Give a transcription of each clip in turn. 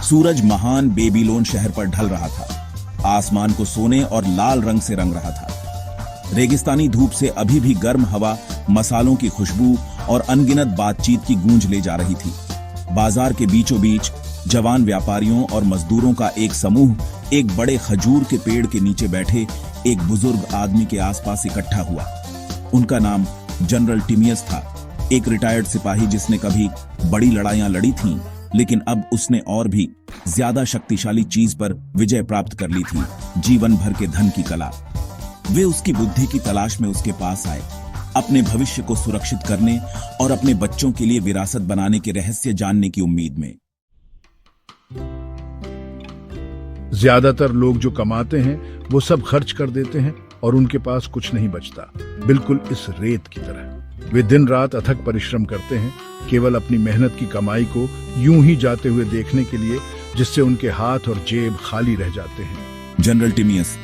सूरज महान बेबीलोन शहर पर ढल रहा था। आसमान को सोने और लाल रंग से रंग रहा था। रेगिस्तानी धूप से अभी भी गर्म हवा, मसालों की खुशबू और अनगिनत बातचीत की गूंज ले जा रही थी। बाजार के बीचों बीच जवान व्यापारियों और मजदूरों का एक समूह एक बड़े खजूर के पेड़ के नीचे बैठे एक बुजुर्ग आदमी के आसपास इकट्ठा हुआ। उनका नाम जनरल टिमियस था, एक रिटायर्ड सिपाही जिसने कभी बड़ी लड़ाइयां लड़ी थीं, लेकिन अब उसने और भी ज्यादा शक्तिशाली चीज पर विजय प्राप्त कर ली थी, जीवन भर के धन की कला। वे उसकी बुद्धि की तलाश में उसके पास आए, अपने भविष्य को सुरक्षित करने और अपने बच्चों के लिए विरासत बनाने के रहस्य जानने की उम्मीद में। ज्यादातर लोग जो कमाते हैं वो सब खर्च कर देते हैं और उनके पास कुछ नहीं बचता, बिल्कुल इस रेत की तरह। वे दिन रात अथक परिश्रम करते हैं, केवल अपनी मेहनत की कमाई को यूं ही जाते हुए देखने के लिए, जिससे उनके हाथ और जेब खाली रह जाते हैं। जनरल टिमियस,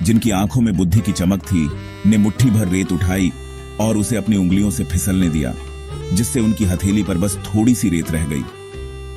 जिनकी आंखों में बुद्धि की चमक थी, ने मुट्ठी भर रेत उठाई और उसे अपनी उंगलियों से फिसलने दिया, जिससे उनकी हथेली पर बस थोड़ी सी रेत रह गई।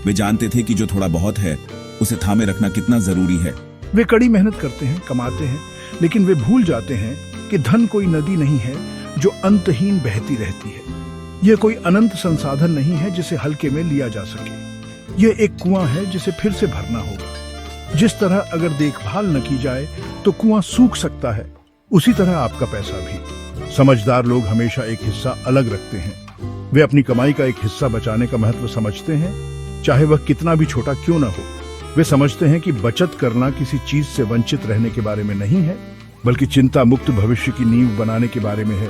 वे जानते थे कि जो थोड़ा बहुत है उसे थामे रखना कितना जरूरी है। वे कड़ी मेहनत करते हैं, कमाते हैं, लेकिन वे भूल जाते हैं कि धन कोई नदी नहीं है जो अंतहीन बहती रहती है। यह कोई अनंत संसाधन नहीं है जिसे हल्के में लिया जा सके। यह एक कुआं है जिसे फिर से भरना होगा। जिस तरह अगर देखभाल न की जाए तो कुआं सूख सकता है, उसी तरह आपका पैसा भी। समझदार लोग हमेशा एक हिस्सा अलग रखते हैं। वे अपनी कमाई का एक हिस्सा बचाने का महत्व समझते हैं, चाहे वह कितना भी छोटा क्यों न हो। वे समझते हैं कि बचत करना किसी चीज से वंचित रहने के बारे में नहीं है, बल्कि चिंता मुक्त भविष्य की नींव बनाने के बारे में है।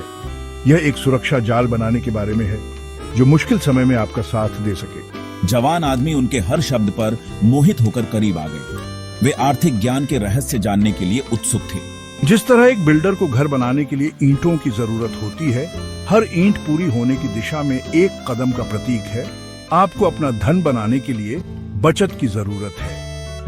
यह एक सुरक्षा जाल बनाने के बारे में है जो मुश्किल समय में आपका साथ दे सके। जवान आदमी उनके हर शब्द पर मोहित होकर करीब आ गए। वे आर्थिक ज्ञान के रहस्य जानने के लिए उत्सुक थे। जिस तरह एक बिल्डर को घर बनाने के लिए ईंटों की जरूरत होती है, हर ईंट पूरी होने की दिशा में एक कदम का प्रतीक है। आपको अपना धन बनाने के लिए बचत की जरूरत है।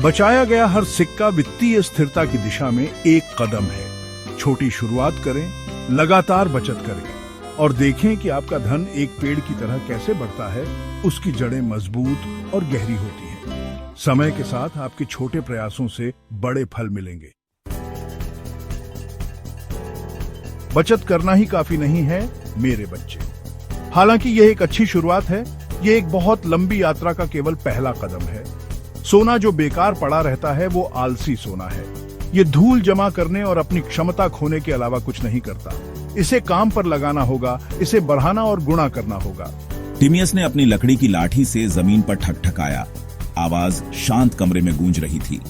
बचाया गया हर सिक्का वित्तीय स्थिरता की दिशा में एक कदम है। छोटी शुरुआत करें, लगातार बचत करें और देखें कि आपका धन एक पेड़ की तरह कैसे बढ़ता है। उसकी जड़ें मजबूत और गहरी होती हैं। समय के साथ आपके छोटे प्रयासों से बड़े फल मिलेंगे। बचत करना ही काफी नहीं है मेरे बच्चे। हालांकि यह एक अच्छी शुरुआत है, यह एक बहुत लंबी यात्रा का केवल पहला कदम है। सोना जो बेकार पड़ा रहता है वो आलसी सोना है। ये धूल जमा करने और अपनी क्षमता खोने के अलावा कुछ नहीं करता। इसे काम पर लगाना होगा, इसे बढ़ाना और गुणा करना होगा। टिमियस ने अपनी लकड़ी की लाठी से जमीन पर ठकठकाया। आवाज शांत कमरे में गूंज रही थी।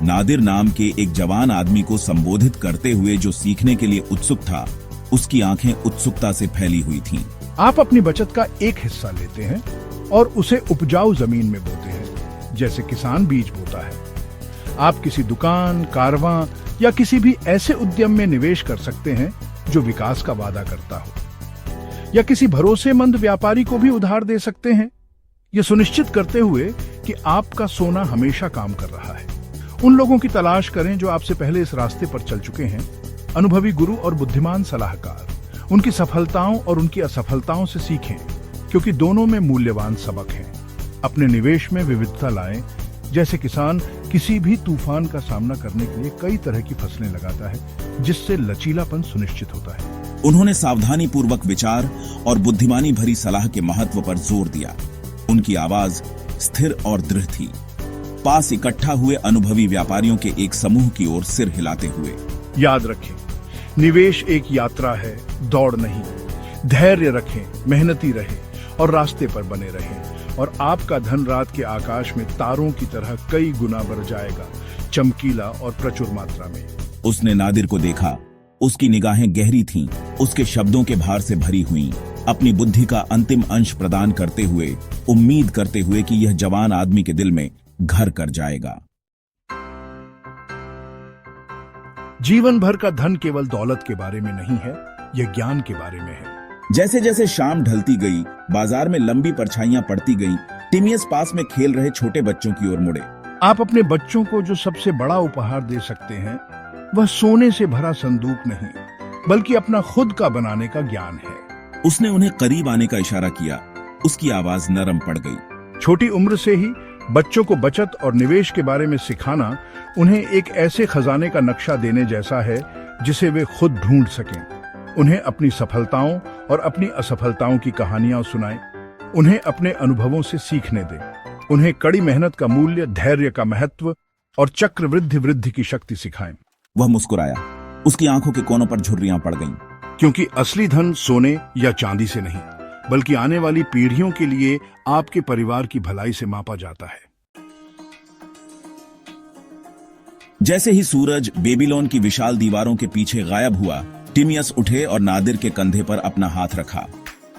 नादिर नाम के एक जवान आदमी को संबोधित करते हुए जो सीखने के लिए उत्सुक था, उसकी आंखें उत्सुकता से फैली हुई थीं। आप अपनी बचत का एक हिस्सा लेते हैं और उसे उपजाऊ जमीन में बोते हैं, जैसे किसान बीज बोता है। आप किसी दुकान, कारवां या किसी भी ऐसे उद्यम में निवेश कर सकते हैं जो विकास का वादा करता हो, या किसी भरोसेमंद व्यापारी को भी उधार दे सकते हैं, यह सुनिश्चित करते हुए कि आपका सोना हमेशा काम कर रहा है। उन लोगों की तलाश करें जो आपसे पहले इस रास्ते पर चल चुके हैं, अनुभवी गुरु और बुद्धिमान सलाहकार। उनकी सफलताओं और उनकी असफलताओं से सीखें, क्योंकि दोनों में मूल्यवान सबक हैं। अपने निवेश में विविधता लाएं, जैसे किसान किसी भी तूफान का सामना करने के लिए कई तरह की फसलें लगाता है, जिससे लचीलापन सुनिश्चित होता है। उन्होंने सावधानी पूर्वक विचार और बुद्धिमानी भरी सलाह के महत्व पर जोर दिया। उनकी आवाज स्थिर और दृढ़ थी। पास इकट्ठा हुए अनुभवी व्यापारियों के एक समूह की ओर सिर हिलाते हुए, याद रखें, निवेश एक यात्रा है, दौड़ नहीं। धैर्य रखें, मेहनती रहें और रास्ते पर बने रहें, और आपका धन रात के आकाश में तारों की तरह कई गुना बढ़ जाएगा, चमकीला और प्रचुर मात्रा में। उसने नादिर को देखा। उसकी निगाहें गहरी थीं, उसके शब्दों के भार से भरी हुईं, अपनी बुद्धि का अंतिम अंश प्रदान करते हुए, उम्मीद करते हुए कि यह जवान आदमी के दिल में घर कर जाएगा। जीवन भर का धन केवल दौलत के बारे में नहीं है, यह ज्ञान के बारे में है। जैसे जैसे शाम ढलती गई, बाजार में लंबी परछाइयां पड़ती गईं, टिमियस पास में खेल रहे छोटे बच्चों की ओर मुड़े। आप अपने बच्चों को जो सबसे बड़ा उपहार दे सकते हैं, वह सोने से भरा संदूक नहीं, बल्कि अपना खुद का बनाने का ज्ञान है। उसने उन्हें करीब आने का इशारा किया। उसकी आवाज नरम पड़ गई। छोटी उम्र से ही बच्चों को बचत और निवेश के बारे में सिखाना उन्हें एक ऐसे खजाने का नक्शा देने जैसा है जिसे वे खुद ढूंढ सकें। उन्हें अपनी सफलताओं और अपनी असफलताओं की कहानियां सुनाएं। उन्हें अपने अनुभवों से सीखने दें। उन्हें कड़ी मेहनत का मूल्य, धैर्य का महत्व और चक्रवृद्धि वृद्धि की शक्ति सिखाएं। वह मुस्कुराया। उसकी आंखों के कोनों पर झुर्रियां पड़ गईं। क्योंकि असली धन सोने या चांदी से नहीं, बल्कि आने वाली पीढ़ियों के लिए आपके परिवार की भलाई से मापा जाता है। जैसे ही सूरज बेबीलोन की विशाल दीवारों के पीछे गायब हुआ, टिमियस उठे और नादिर के कंधे पर अपना हाथ रखा।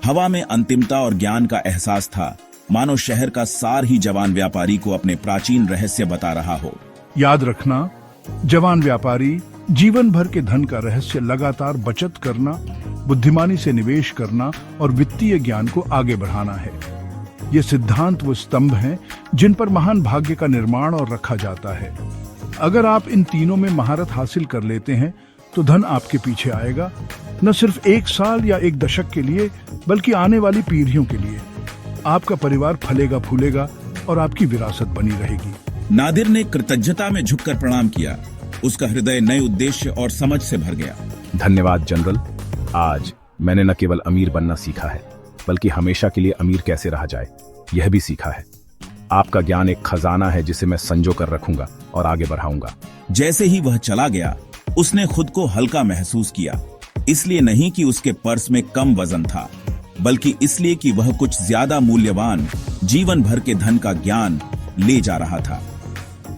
हवा में अंतिमता और ज्ञान का एहसास था, मानो शहर का सार ही जवान व्यापारी को अपने प्राचीन रहस्य बता रहा हो। याद रखना, जवान व्यापारी जीवन भर के धन का रहस्य लगातार बचत करना, बुद्धिमानी से निवेश करना और वित्तीय ज्ञान को आगे बढ़ाना है। ये सिद्धांत वो स्तंभ हैं जिन पर महान भाग्य का निर्माण और रखा जाता है। अगर आप इन तीनों में महारत हासिल कर लेते हैं तो धन आपके पीछे आएगा, न सिर्फ एक साल या एक दशक के लिए, बल्कि आने वाली पीढ़ियों के लिए। आपका परिवार फलेगा फूलेगा और आपकी विरासत बनी रहेगी। नादिर ने कृतज्ञता में झुककर प्रणाम किया। उसका हृदय नए उद्देश्य और समझ से भर गया। धन्यवाद जनरल। आज मैंने न केवल अमीर बनना सीखा है, बल्कि हमेशा के लिए अमीर कैसे रहा जाए यह भी सीखा है। आपका ज्ञान एक खजाना है जिसे मैं संजो कर रखूंगा और आगे बढ़ाऊंगा। जैसे ही वह चला गया, उसने खुद को हल्का महसूस किया। इसलिए नहीं कि उसके पर्स में कम वजन था, बल्कि इसलिए कि वह कुछ ज्यादा मूल्यवान जीवन भर के धन का ज्ञान ले जा रहा था।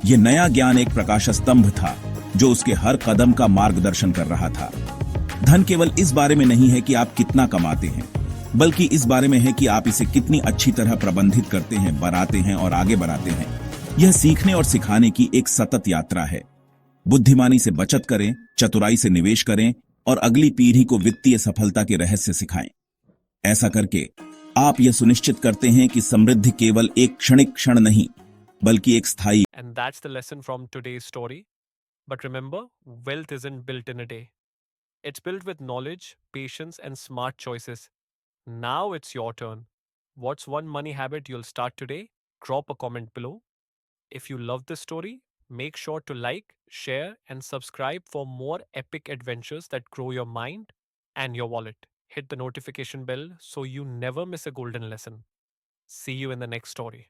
यह नया ज्ञान एक प्रकाश स्तंभ था जो उसके हर कदम का मार्गदर्शन कर रहा था। धन केवल इस बारे में नहीं है कि आप कितना कमाते हैं, बल्कि इस बारे में है कि आप इसे कितनी अच्छी तरह प्रबंधित करते हैं, बनाते हैं और आगे बढ़ाते हैं। यह सीखने और सिखाने की एक सतत यात्रा है। बुद्धिमानी से बचत करें, चतुराई से निवेश करें और अगली पीढ़ी को वित्तीय सफलता के रहस्य सिखाएं। ऐसा करके आप यह सुनिश्चित करते हैं कि समृद्धि केवल एक क्षणिक क्षण नहीं, बल्कि एक स्थायी। And that's the lesson from today's story. But remember, wealth isn't built in a day. It's built with knowledge, patience, and smart choices. Now it's your turn. What's one money habit you'll start today? Drop a comment below. If you love this story, make sure to like, share, and subscribe for more epic adventures that grow your mind and your wallet. Hit the notification bell so you never miss a golden lesson. See you in the next story.